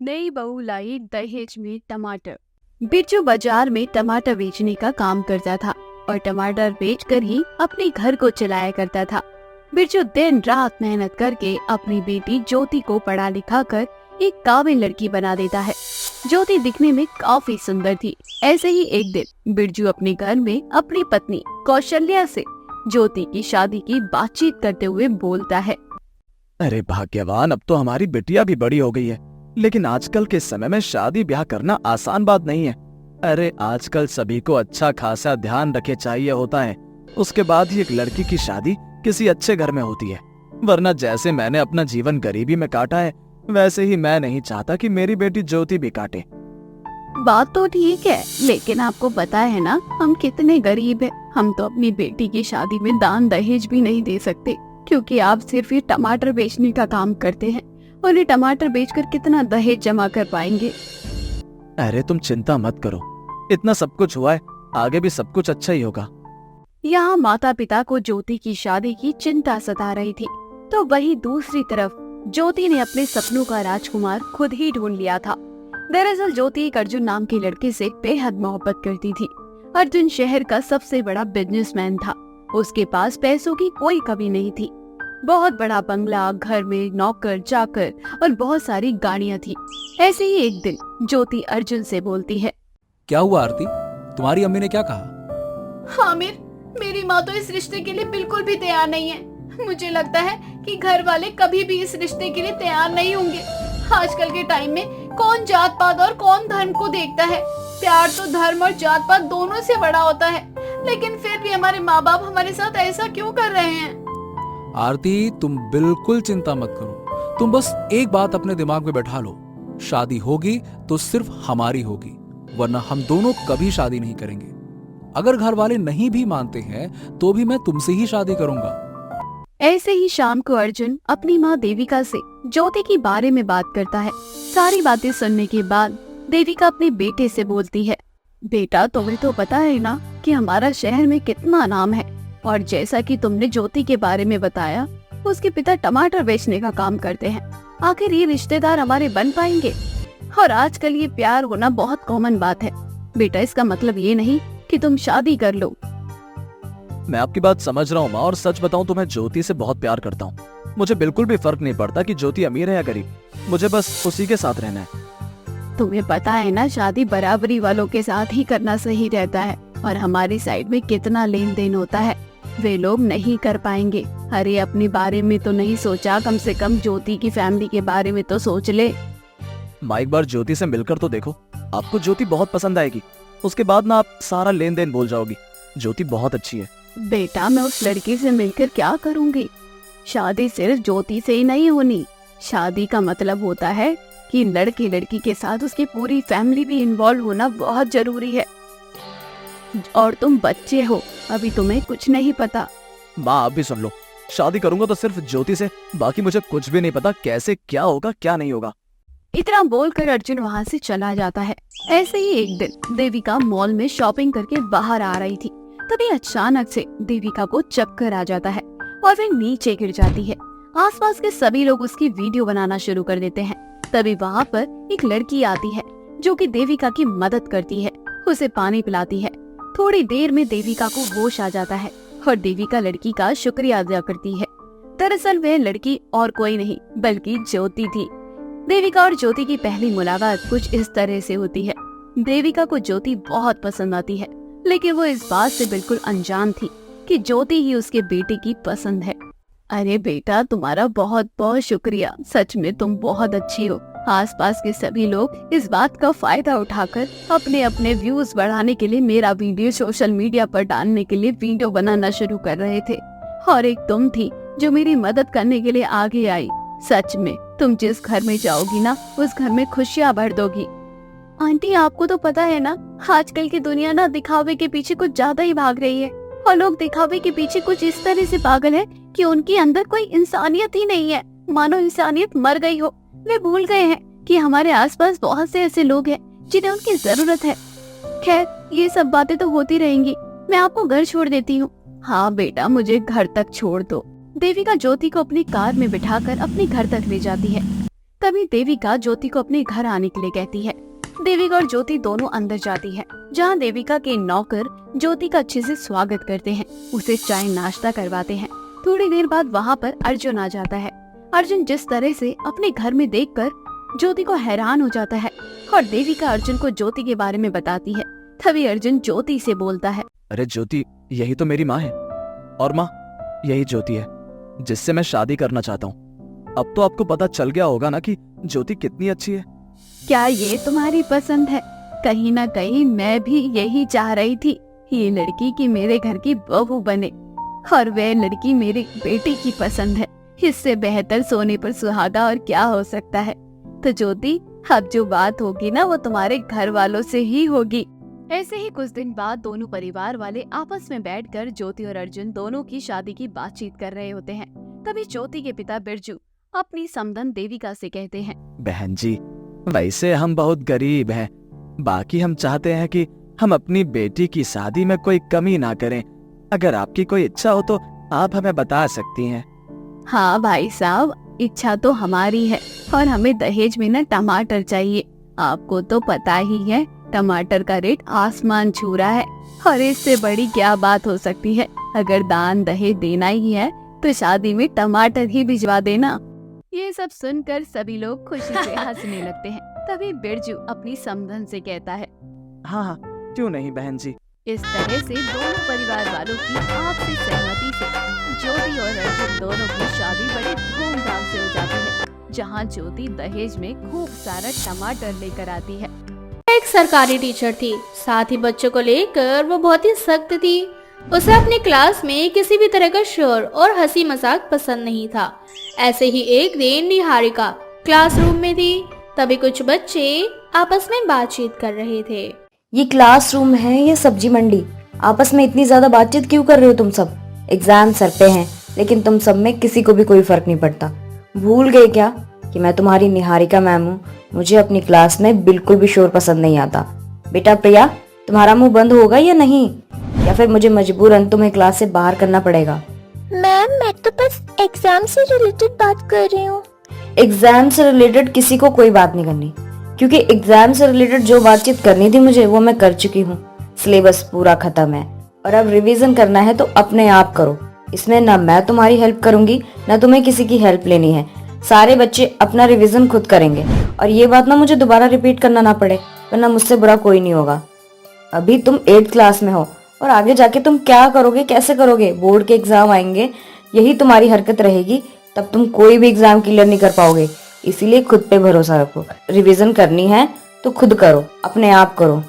नई बहू लाई दहेज में टमाटर। बिरजू बाजार में टमाटर बेचने का काम करता था और टमाटर बेचकर ही अपने घर को चलाया करता था। बिरजू दिन रात मेहनत करके अपनी बेटी ज्योति को पढ़ा लिखा कर एक काबिल लड़की बना देता है। ज्योति दिखने में काफी सुंदर थी। ऐसे ही एक दिन बिरजू अपने घर में अपनी पत्नी कौशल्या से ज्योति की शादी की बातचीत करते हुए बोलता है। अरे भाग्यवान, अब तो हमारी बिटिया भी बड़ी हो गई है, लेकिन आजकल के समय में शादी ब्याह करना आसान बात नहीं है। अरे आजकल सभी को अच्छा खासा ध्यान रखे चाहिए होता है, उसके बाद ही एक लड़की की शादी किसी अच्छे घर में होती है। वरना जैसे मैंने अपना जीवन गरीबी में काटा है, वैसे ही मैं नहीं चाहता कि मेरी बेटी ज्योति भी काटे। बात तो ठीक है, लेकिन आपको पता है ना हम कितने गरीब हैं। हम तो अपनी बेटी की शादी में दान दहेज भी नहीं दे सकते, क्योंकि आप सिर्फ ये टमाटर बेचने का काम करते हैं और ये टमाटर बेचकर कितना दहेज जमा कर पाएंगे। अरे तुम चिंता मत करो, इतना सब कुछ हुआ है, आगे भी सब कुछ अच्छा ही होगा। यहाँ माता पिता को ज्योति की शादी की चिंता सता रही थी, तो वही दूसरी तरफ ज्योति ने अपने सपनों का राजकुमार खुद ही ढूंढ लिया था। दरअसल ज्योति एक अर्जुन नाम के लड़के से बेहद मोहब्बत करती थी। अर्जुन शहर का सबसे बड़ा बिजनेसमैन था। उसके पास पैसों की कोई कमी नहीं थी। बहुत बड़ा बंगला, घर में नौकर चाकर और बहुत सारी गाड़ियाँ थी। ऐसे ही एक दिन ज्योति अर्जुन से बोलती है। क्या हुआ आरती, तुम्हारी अम्मी ने क्या कहा? आमिर, मेरी माँ तो इस रिश्ते के लिए बिल्कुल भी तैयार नहीं है। मुझे लगता है कि घर वाले कभी भी इस रिश्ते के लिए तैयार नहीं होंगे। आजकल के टाइम में कौन जात पात और कौन धर्म को देखता है। प्यार तो धर्म और जात पात दोनों से बड़ा होता है, लेकिन फिर भी हमारे माँ बाप हमारे साथ ऐसा क्यों कर रहे हैं? आरती, तुम बिल्कुल चिंता मत करो। तुम बस एक बात अपने दिमाग में बैठा लो, शादी होगी तो सिर्फ हमारी होगी, वरना हम दोनों कभी शादी नहीं करेंगे। अगर घर वाले नहीं भी मानते हैं तो भी मैं तुमसे ही शादी करूंगा। ऐसे ही शाम को अर्जुन अपनी माँ देविका से ज्योति के बारे में बात करता है। सारी बातें सुनने के बाद देविका अपने बेटे से बोलती है। बेटा, तुम्हें तो पता है ना कि हमारा शहर में कितना नाम है, और जैसा कि तुमने ज्योति के बारे में बताया, उसके पिता टमाटर बेचने का काम करते हैं। आखिर ये रिश्तेदार हमारे बन पाएंगे? और आजकल ये प्यार होना बहुत कॉमन बात है। बेटा, इसका मतलब ये नहीं कि तुम शादी कर लो। मैं आपकी बात समझ रहा हूँ माँ, और सच बताऊँ तो मैं ज्योति से बहुत प्यार करता हूँ। मुझे बिल्कुल भी फर्क नहीं पड़ता कि ज्योति अमीर है या गरीब, मुझे बस उसी के साथ रहना है। तुम्हें पता है ना, शादी बराबरी वालों के साथ ही करना सही रहता है, और हमारी साइड में कितना लेन देन होता है, वे लोग नहीं कर पाएंगे। अरे अपने बारे में तो नहीं सोचा, कम से कम ज्योति की फैमिली के बारे में तो सोच ले। माँ, एक बार ज्योति से मिलकर तो देखो, आपको ज्योति बहुत पसंद आएगी। उसके बाद ना आप सारा लेन देन भूल जाओगी। ज्योति बहुत अच्छी है। बेटा, मैं उस लड़की से मिलकर क्या करूंगी? शादी सिर्फ ज्योति से ही नहीं होनी। शादी का मतलब होता है कि लड़के लड़की के साथ उसकी पूरी फैमिली भी इन्वॉल्व होना बहुत जरूरी है। और तुम बच्चे हो, अभी तुम्हें कुछ नहीं पता। माँ, आप भी सुन लो, शादी करूंगा तो सिर्फ ज्योति से, बाकी मुझे कुछ भी नहीं पता कैसे क्या होगा क्या नहीं होगा। इतना बोलकर अर्जुन वहाँ से चला जाता है। ऐसे ही एक दिन देविका मॉल में शॉपिंग करके बाहर आ रही थी। तभी अचानक से देविका को चक्कर आ जाता है और वह नीचे गिर जाती है। आसपास के सभी लोग उसकी वीडियो बनाना शुरू कर देते हैं। तभी वहाँ पर एक लड़की आती है जो कि देविका की मदद करती है, उसे पानी पिलाती है। थोड़ी देर में देविका को होश आ जाता है और देविका लड़की का शुक्रिया अदा करती है। दरअसल वह लड़की और कोई नहीं बल्कि ज्योति थी। देविका और ज्योति की पहली मुलाकात कुछ इस तरह से होती है। देविका को ज्योति बहुत पसंद आती है, लेकिन वो इस बात से बिल्कुल अनजान थी कि ज्योति ही उसके बेटे की पसंद है। अरे बेटा, तुम्हारा बहुत बहुत शुक्रिया, सच में तुम बहुत अच्छी हो। आसपास के सभी लोग इस बात का फायदा उठाकर अपने अपने व्यूज बढ़ाने के लिए मेरा वीडियो सोशल मीडिया पर डालने के लिए वीडियो बनाना शुरू कर रहे थे, और एक तुम थी जो मेरी मदद करने के लिए आगे आई। सच में तुम जिस घर में जाओगी ना, उस घर में खुशियाँ भर दोगी। आंटी, आपको तो पता है ना, आजकल की दुनिया ना दिखावे के पीछे कुछ ज्यादा ही भाग रही है, और लोग दिखावे के पीछे कुछ इस तरह से पागल है कि उनके अंदर कोई इंसानियत ही नहीं है। मानो इंसानियत मर गई हो। वे भूल गए हैं कि हमारे आसपास बहुत से ऐसे लोग हैं जिन्हें उनकी जरूरत है। खैर, ये सब बातें तो होती रहेंगी, मैं आपको घर छोड़ देती हूँ। हाँ बेटा, मुझे घर तक छोड़ दो। देविका ज्योति को अपनी कार में बिठाकर अपने घर तक ले जाती है। तभी देविका ज्योति को अपने घर आने के लिए कहती है। देविका और ज्योति दोनों अंदर जाती है, जहाँ देविका के नौकर ज्योति का अच्छे से स्वागत करते हैं, उसे चाय नाश्ता करवाते हैं। थोड़ी देर बाद वहाँ पर अर्जुन आ जाता है। अर्जुन जिस तरह से अपने घर में देखकर ज्योति को हैरान हो जाता है और देविका अर्जुन को ज्योति के बारे में बताती है। तभी अर्जुन ज्योति से बोलता है, अरे ज्योति, यही तो मेरी माँ है। और माँ, यही ज्योति है जिससे मैं शादी करना चाहता हूँ। अब तो आपको पता चल गया होगा ना कि ज्योति कितनी अच्छी है। क्या ये तुम्हारी पसंद है? कहीं ना कहीं मैं भी यही चाह रही थी, ये लड़की की मेरे घर की बहू बने और वह लड़की मेरी बेटी की पसंद है। इससे बेहतर सोने पर सुहागा और क्या हो सकता है। तो ज्योति, अब जो बात होगी ना वो तुम्हारे घर वालों से ही होगी। ऐसे ही कुछ दिन बाद दोनों परिवार वाले आपस में बैठकर ज्योति और अर्जुन दोनों की शादी की बातचीत कर रहे होते हैं। तभी ज्योति के पिता बिरजू अपनी समधन देविका से कहते हैं, बहन जी, वैसे हम बहुत गरीब हैं, बाकी हम चाहते हैं कि हम अपनी बेटी की शादी में कोई कमी ना करें। अगर आपकी कोई इच्छा हो तो आप हमें बता सकती हैं। हाँ भाई साहब, इच्छा तो हमारी है और हमें दहेज में ना टमाटर चाहिए। आपको तो पता ही है टमाटर का रेट आसमान छू रहा है और इससे बड़ी क्या बात हो सकती है। अगर दान दहेज देना ही है तो शादी में टमाटर ही भिजवा देना। ये सब सुनकर सभी लोग खुशी से हंसने लगते हैं। तभी बिरजू अपनी समधन से कहता है, हाँ हाँ, क्यों नहीं बहन जी। इस तरह से दोनों परिवार वालों की आपसी सहमति से ज्योति और अर्जुन दोनों की शादी बड़े धूमधाम से हो जाती है, जहां ज्योति दहेज में खूब सारा टमाटर लेकर आती है। एक सरकारी टीचर थी, साथ ही बच्चों को लेकर वो बहुत ही सख्त थी। उसे अपनी क्लास में किसी भी तरह का शोर और हंसी मजाक पसंद नहीं था। ऐसे ही एक दिन निहारिका क्लासरूम में थी। तभी कुछ बच्चे आपस में बातचीत कर रहे थे। ये क्लासरूम है ये सब्जी मंडी, आपस में इतनी ज्यादा बातचीत क्यों कर रहे हो तुम सब? एग्जाम सर पे हैं, लेकिन तुम सब में किसी को भी कोई फर्क नहीं पड़ता। भूल गए क्या कि मैं तुम्हारी निहारिका मैम हूँ? मुझे अपनी क्लास में बिल्कुल भी शोर पसंद नहीं आता। बेटा प्रिया, तुम्हारा मुंह बंद होगा या नहीं, या फिर मुझे मजबूरन तुम्हें क्लास से बाहर करना पड़ेगा? मैम, मैं तो बस एग्जाम से रिलेटेड बात कर रही हूँ। एग्जाम से रिलेटेड किसी को कोई बात नहीं करनी, क्योंकि एग्जाम से रिलेटेड जो बातचीत करनी थी मुझे वो मैं कर चुकी हूँ। सिलेबस पूरा खत्म है और अब रिवीजन करना है तो अपने आप करो। इसमें ना मैं तुम्हारी हेल्प करूंगी ना तुम्हें किसी की हेल्प लेनी है। सारे बच्चे अपना रिवीजन खुद करेंगे और ये बात ना मुझे दोबारा रिपीट करना ना पड़े, वरना मुझसे बुरा कोई नहीं होगा। अभी तुम 8th क्लास में हो और आगे जाके तुम क्या करोगे, कैसे करोगे? बोर्ड के एग्जाम आएंगे, यही तुम्हारी हरकत रहेगी, तब तुम कोई भी एग्जाम क्लियर नहीं कर पाओगे। इसीलिए खुद पे भरोसा रखो। रिवीजन करनी है तो खुद करो, अपने आप करो।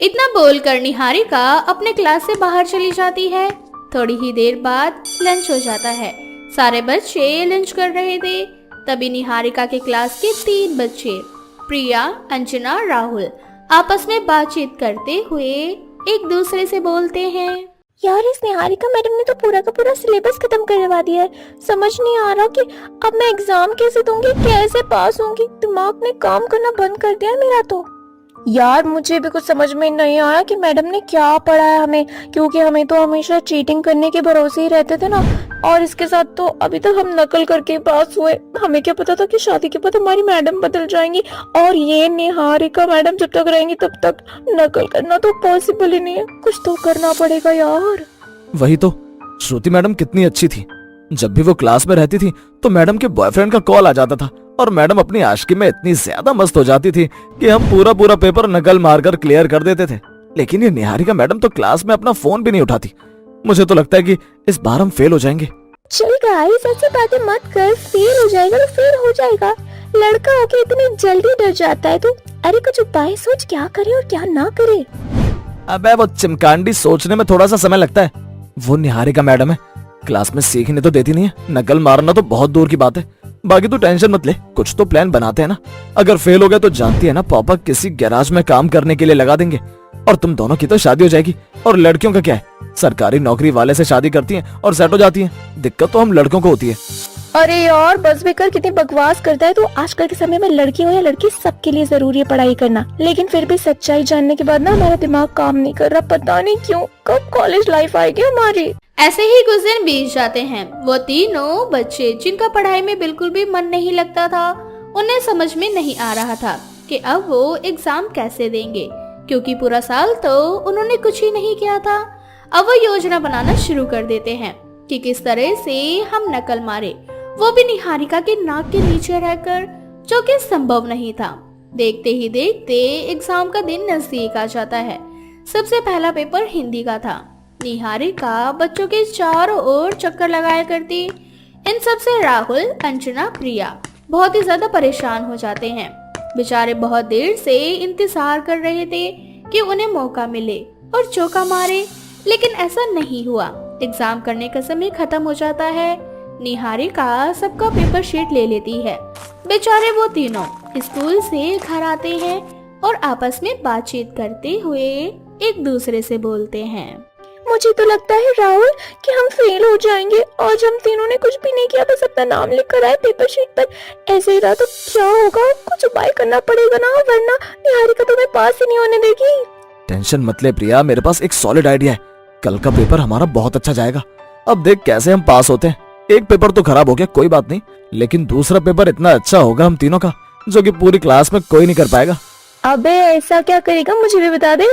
इतना बोलकर निहारिका अपने क्लास से बाहर चली जाती है। थोड़ी ही देर बाद लंच हो जाता है। सारे बच्चे लंच कर रहे थे। तभी निहारिका के क्लास के 3 बच्चे प्रिया, अंजना, राहुल आपस में बातचीत करते हुए एक दूसरे से बोलते हैं, यार, इस निहारिका मैडम ने तो पूरा का पूरा सिलेबस खत्म करवा दिया है। समझ नहीं आ रहा कि अब मैं एग्जाम कैसे दूंगी, कैसे पास होंगी। दिमाग ने काम करना बंद कर दिया मेरा तो। यार, मुझे भी कुछ समझ में नहीं आया कि मैडम ने क्या पढ़ाया हमें, क्योंकि हमें तो हमेशा चीटिंग करने के भरोसे ही रहते थे ना। और इसके साथ तो अभी तक हम नकल करके पास हुए। हमें क्या पता था कि शादी के बाद हमारी मैडम बदल जाएंगी और ये निहारिका मैडम जब तक रहेंगी तब तक नकल करना तो पॉसिबल ही नहीं है। कुछ तो करना पड़ेगा यार। वही तो, श्रुति मैडम कितनी अच्छी थी। जब भी वो क्लास में रहती थी तो मैडम के बॉयफ्रेंड का कॉल आ जाता था और मैडम अपनी आशिकी में इतनी ज्यादा मस्त हो जाती थी कि हम पूरा पेपर नकल मारकर क्लियर कर देते थे। लेकिन ये निहारिका मैडम तो क्लास में अपना फोन भी नहीं उठाती। मुझे तो लगता है कि इस बार हम फेल हो जाएंगे। चल गाइस, ऐसी बातें मत कर। फेल हो जाएगा तो फेल हो जाएगा। लड़का होके इतनी जल्दी डर जाता है तो अरे कुछ उपाय सोच, क्या करे और क्या ना करे। अबे वो चिमकांडी सोचने में थोड़ा सा समय लगता है। वो निहारिका मैडम है, क्लास में सीखने तो देती नहीं है, नकल मारना तो बहुत दूर की बात है। बाकी तू टेंशन मत ले, कुछ तो प्लान बनाते हैं ना। अगर फेल हो गए तो जानती है ना, पापा किसी गैराज में काम करने के लिए लगा देंगे और तुम दोनों की तो शादी हो जाएगी। और लड़कियों का क्या है, सरकारी नौकरी वाले से शादी करती हैं और सेट हो जाती हैं। दिक्कत तो हम लड़कों को होती है। अरे यार बस बेकर, कितनी बकवास करता है तो। आजकल के समय में लड़की हो या लड़की, सबके लिए जरूरी है पढ़ाई करना। लेकिन फिर भी सच्चाई जानने के बाद ना हमारा दिमाग काम नहीं कर रहा। पता नहीं क्यों, कब कॉलेज लाइफ आएगी हमारी। ऐसे ही कुछ दिन बीत जाते हैं। वो तीनों बच्चे जिनका पढ़ाई में बिल्कुल भी मन नहीं लगता था, उन्हें समझ में नहीं आ रहा था कि अब वो एग्जाम कैसे देंगे, क्योंकि पूरा साल तो उन्होंने कुछ ही नहीं किया था। अब वो योजना बनाना शुरू कर देते हैं कि किस तरह से हम नकल मारे, वो भी निहारिका के नाक के नीचे रहकर, जो कि संभव नहीं था। देखते ही देखते एग्जाम का दिन नजदीक आ जाता है। सबसे पहला पेपर हिंदी का था। निहारिका बच्चों के चारों ओर चक्कर लगाया करती। इन सब से राहुल, अंजना, प्रिया बहुत ही ज्यादा परेशान हो जाते हैं। बेचारे बहुत देर से इंतजार कर रहे थे कि उन्हें मौका मिले और चौका मारे, लेकिन ऐसा नहीं हुआ। एग्जाम करने का समय खत्म हो जाता है। निहारिका सबका पेपर शीट ले लेती है। बेचारे वो तीनों स्कूल से घर आते हैं और आपस में बातचीत करते हुए एक दूसरे से बोलते हैं। मुझे तो लगता है राहुल कि हम फेल हो जाएंगे। आज हम तीनों ने कुछ भी नहीं किया, बस अपना नाम लिख कर आए पेपर शीट पर। ऐसे ही रहा तो क्या होगा, कुछ उपाय करना पड़ेगा ना, वरना निहारिका तुम्हें पास ही नहीं होने देगी। टेंशन मत ले प्रिया, मेरे पास एक सॉलिड आइडिया है। कल का पेपर हमारा बहुत अच्छा जाएगा। अब देख कैसे हम पास होते हैं। एक पेपर तो खराब हो गया, कोई बात नहीं, लेकिन दूसरा पेपर इतना अच्छा होगा हम तीनों का, जो कि पूरी क्लास में कोई नहीं कर पाएगा। अबे ऐसा क्या करेगा, मुझे भी बता दे।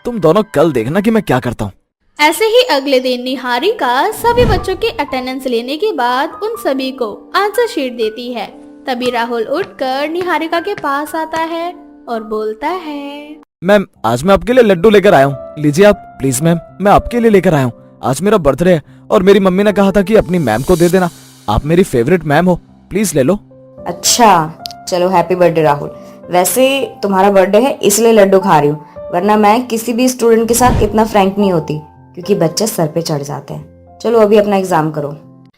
तुम दोनों कल देखना कि मैं क्या करता हूँ। ऐसे ही अगले दिन निहारिका सभी बच्चों के अटेंडेंस लेने के बाद उन सभी को आंसर शीट देती है। तभी राहुल उठकर निहारिका के पास आता है और बोलता है, मैम आज मैं आपके लिए लड्डू लेकर आया हूँ, लीजिए आप प्लीज। मैम मैं आपके लिए लेकर आया हूँ, आज मेरा बर्थडे है और मेरी मम्मी ने कहा था कि अपनी मैम को दे देना। आप मेरी फेवरेट मैम हो, प्लीज ले लो। अच्छा चलो, हैप्पी बर्थडे राहुल। वैसे तुम्हारा बर्थडे है इसलिए लड्डू खा रही हूँ, वरना मैं किसी भी स्टूडेंट के साथ इतना फ्रैंक नहीं होती, क्योंकि बच्चे सर पे चढ़ जाते हैं। चलो अभी अपना एग्जाम करो।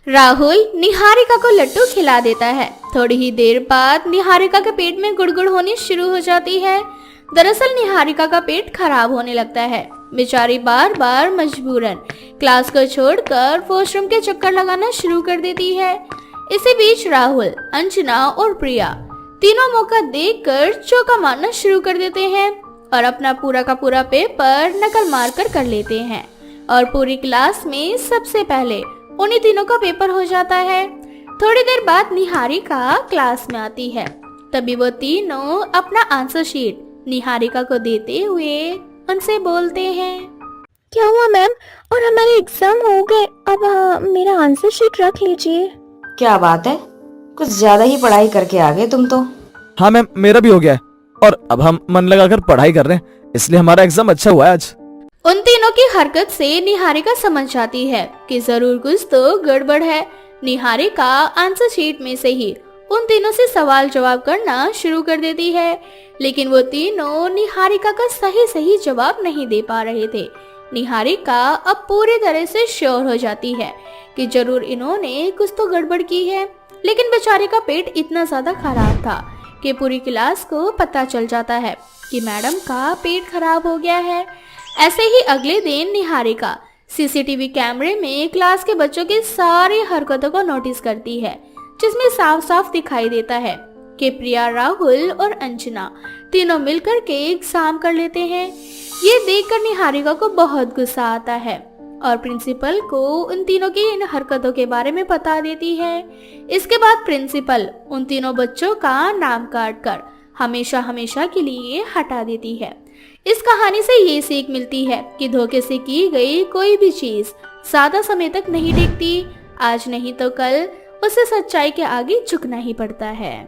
राहुल निहारिका को लड्डू खिला देता है। थोड़ी ही देर बाद निहारिका के पेट में गुड़गुड़ होनी शुरू हो जाती है। दरअसल निहारिका का पेट खराब होने लगता है। बेचारी बार बार मजबूरन क्लास को छोड़कर वॉशरूम के चक्कर लगाना शुरू कर देती है। इसी बीच राहुल, अंजना और प्रिया तीनों मौका देखकर चौका मारना शुरू कर देते हैं और अपना पूरा का पूरा पेपर नकल मारकर कर लेते हैं और पूरी क्लास में सबसे पहले उन्हीं तीनों का पेपर हो जाता है। थोड़ी देर बाद निहारिका क्लास में आती है। तभी वो तीनों अपना आंसर शीट निहारिका को देते हुए उनसे बोलते हैं, क्या हुआ मैम, और हमारे एग्जाम हो गए, अब मेरा आंसर शीट रख लीजिए। क्या बात है, कुछ ज्यादा ही पढ़ाई करके आ गए तुम तो। हाँ मैम मेरा भी हो गया है और अब हम मन लगाकर पढ़ाई कर रहे हैं, इसलिए हमारा एग्जाम अच्छा हुआ है आज। उन तीनों की हरकत से निहारिका समझ जाती है कि जरूर कुछ तो गड़बड़ है। निहारिका आंसर शीट में से ही उन तीनों से सवाल जवाब करना शुरू कर देती है, लेकिन वो तीनों निहारिका का सही सही जवाब नहीं दे पा रहे थे। निहारिका अब पूरी तरह से श्योर हो जाती है कि जरूर इन्होंने कुछ तो गड़बड़ की है, लेकिन बेचारे का पेट इतना ज्यादा खराब था कि पूरी क्लास को पता चल जाता है कि मैडम का पेट खराब हो गया है। ऐसे ही अगले दिन निहारिका सीसीटीवी कैमरे में क्लास के बच्चों की सारी हरकतों को नोटिस करती है, जिसमें साफ साफ दिखाई देता है कि प्रिया, राहुल और अंजना तीनों मिलकर के एग्जाम कर लेते हैं। ये देखकर निहारिका को बहुत गुस्सा आता है और प्रिंसिपल को उन तीनों की इन हरकतों के बारे में बता देती है। इसके बाद प्रिंसिपल उन तीनों बच्चों का नाम काटकर हमेशा हमेशा के लिए हटा देती है। इस कहानी से ये सीख मिलती है कि धोखे से की गई कोई भी चीज ज्यादा समय तक नहीं टिकती। आज नहीं तो कल उसे सच्चाई के आगे झुकना ही पड़ता है।